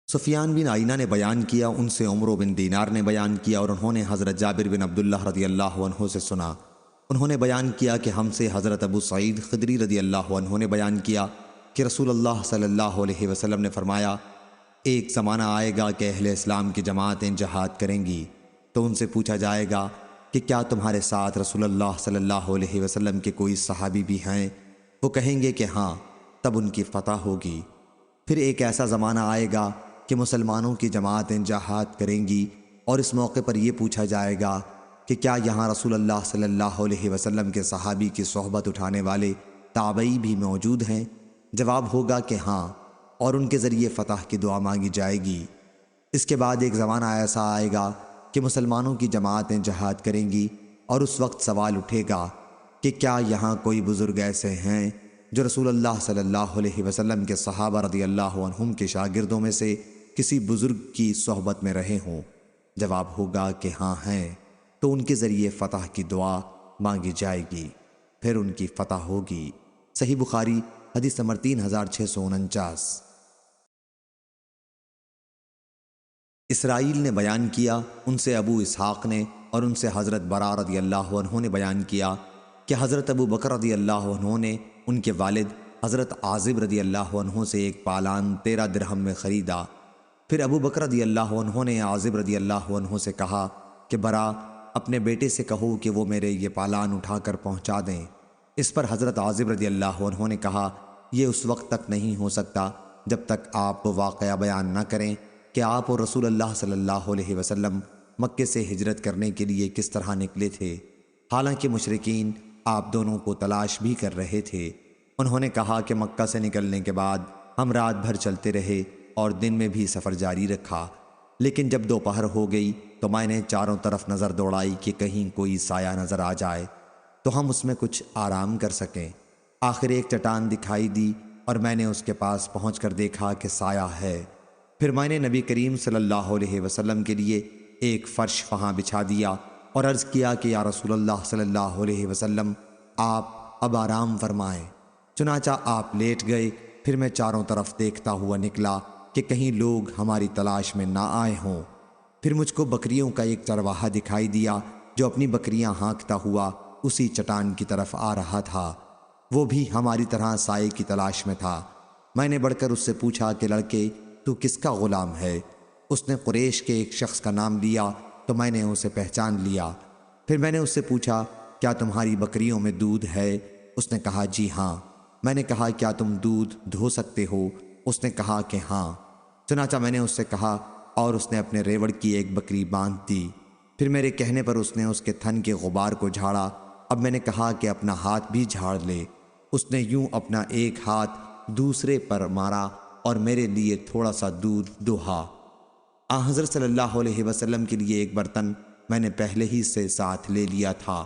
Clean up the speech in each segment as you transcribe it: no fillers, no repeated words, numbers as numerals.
سفیان بن عیینہ نے بیان کیا، ان سے عمرو بن دینار نے بیان کیا اور انہوں نے حضرت جابر بن عبداللہ رضی اللہ عنہ سے سنا۔ انہوں نے بیان کیا کہ ہم سے حضرت ابو سعید خدری رضی اللہ عنہ نے بیان کیا کہ رسول اللہ صلی اللہ علیہ وسلم نے فرمایا، ایک زمانہ آئے گا کہ اہل اسلام کی جماعتیں جہاد کریں گی، تو ان سے پوچھا جائے گا کہ کیا تمہارے ساتھ رسول اللہ صلی اللہ علیہ وسلم کے کوئی صحابی بھی ہیں؟ وہ کہیں گے کہ ہاں، تب ان کی فتح ہوگی۔ پھر ایک ایسا زمانہ آئے گا کہ مسلمانوں کی جماعتیں جہاد کریں گی، اور اس موقع پر یہ پوچھا جائے گا کہ کیا یہاں رسول اللہ صلی اللہ علیہ وسلم کے صحابی کی صحبت اٹھانے والے تابعی بھی موجود ہیں؟ جواب ہوگا کہ ہاں، اور ان کے ذریعے فتح کی دعا مانگی جائے گی۔ اس کے بعد ایک زمانہ ایسا آئے گا کہ مسلمانوں کی جماعتیں جہاد کریں گی، اور اس وقت سوال اٹھے گا کہ کیا یہاں کوئی بزرگ ایسے ہیں جو رسول اللہ صلی اللہ علیہ وسلم کے صحابہ رضی اللہ عنہم کے شاگردوں میں سے کسی بزرگ کی صحبت میں رہے ہوں؟ جواب ہوگا کہ ہاں ہیں، تو ان کے ذریعے فتح کی دعا مانگی جائے گی، پھر ان کی فتح ہوگی۔ صحیح بخاری حدیث نمبر 3649۔ اسرائیل نے بیان کیا، ان سے ابو اسحاق نے اور ان سے حضرت برا رضی اللہ عنہ نے بیان کیا کہ حضرت ابو بکر رضی اللہ عنہ نے ان کے والد حضرت عازب رضی اللہ عنہ سے ایک پالان 13 درہم میں خریدا۔ پھر ابو بکر رضی اللہ عنہ نے عازب رضی اللہ عنہ سے کہا کہ برا، اپنے بیٹے سے کہو کہ وہ میرے یہ پالان اٹھا کر پہنچا دیں۔ اس پر حضرت عازب رضی اللہ عنہ نے کہا، یہ اس وقت تک نہیں ہو سکتا جب تک آپ وہ واقعہ بیان نہ کریں کہ آپ اور رسول اللہ صلی اللہ علیہ وسلم مکے سے ہجرت کرنے کے لیے کس طرح نکلے تھے، حالانکہ مشرکین آپ دونوں کو تلاش بھی کر رہے تھے۔ انہوں نے کہا کہ مکہ سے نکلنے کے بعد ہم رات بھر چلتے رہے اور دن میں بھی سفر جاری رکھا، لیکن جب دوپہر ہو گئی تو میں نے چاروں طرف نظر دوڑائی کہ کہیں کوئی سایہ نظر آ جائے تو ہم اس میں کچھ آرام کر سکیں۔ آخر ایک چٹان دکھائی دی اور میں نے اس کے پاس پہنچ کر دیکھا کہ سایہ ہے۔ پھر میں نے نبی کریم صلی اللہ علیہ وسلم کے لیے ایک فرش وہاں بچھا دیا اور عرض کیا کہ یا رسول اللہ صلی اللہ علیہ وسلم، آپ اب آرام فرمائیں۔ چنانچہ آپ لیٹ گئے۔ پھر میں چاروں طرف دیکھتا ہوا نکلا کہ کہیں لوگ ہماری تلاش میں نہ آئے ہوں۔ پھر مجھ کو بکریوں کا ایک چرواہا دکھائی دیا جو اپنی بکریاں ہانکتا ہوا اسی چٹان کی طرف آ رہا تھا، وہ بھی ہماری طرح سائے کی تلاش میں تھا۔ میں نے بڑھ کر اس سے پوچھا کہ لڑکے، تو کس کا غلام ہے؟ اس نے قریش کے ایک شخص کا نام لیا تو میں نے اسے پہچان لیا۔ پھر میں نے اس سے پوچھا، کیا تمہاری بکریوں میں دودھ ہے؟ اس نے کہا جی ہاں۔ میں نے کہا کیا تم دودھ دھو سکتے ہو؟ اس نے کہا کہ ہاں۔ چنانچہ میں نے اس سے کہا اور اس نے اپنے ریوڑ کی ایک بکری باندھ دی۔ پھر میرے کہنے پر اس نے اس کے تھن کے غبار کو جھاڑا۔ اب میں نے کہا کہ اپنا ہاتھ بھی جھاڑ لے۔ اس نے یوں اپنا ایک ہاتھ دوسرے پر مارا اور میرے لیے تھوڑا سا دودھ دوہا۔ حضرت صلی اللہ علیہ وسلم کے لیے ایک برتن میں نے پہلے ہی سے ساتھ لے لیا تھا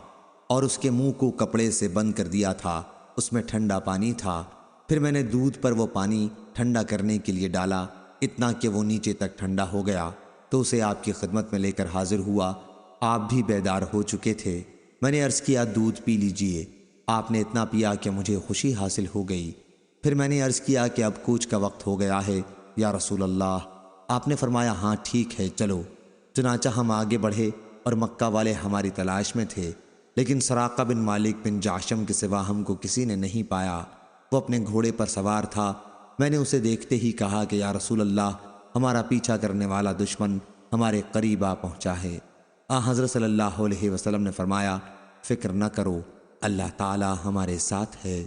اور اس کے منہ کو کپڑے سے بند کر دیا تھا، اس میں ٹھنڈا پانی تھا۔ پھر میں نے دودھ پر وہ پانی ٹھنڈا کرنے کے لیے ڈالا، اتنا کہ وہ نیچے تک ٹھنڈا ہو گیا، تو اسے آپ کی خدمت میں لے کر حاضر ہوا۔ آپ بھی بیدار ہو چکے تھے۔ میں نے عرض کیا دودھ پی لیجئے۔ آپ نے اتنا پیا کہ مجھے خوشی حاصل ہو گئی۔ پھر میں نے عرض کیا کہ اب کوچ کا وقت ہو گیا ہے یا رسول اللہ؟ آپ نے فرمایا ہاں ٹھیک ہے، چلو۔ چنانچہ ہم آگے بڑھے اور مکہ والے ہماری تلاش میں تھے، لیکن سراقہ بن مالک بن جعشم کے سوا ہم کو کسی نے نہیں پایا۔ وہ اپنے گھوڑے پر سوار تھا۔ میں نے اسے دیکھتے ہی کہا کہ یا رسول اللہ، ہمارا پیچھا کرنے والا دشمن ہمارے قریب آ پہنچا ہے۔ حضرت صلی اللہ علیہ وسلم نے فرمایا فکر نہ کرو، اللہ تعالی ہمارے ساتھ ہے۔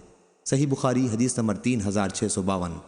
صحیح بخاری حدیث نمبر 3652۔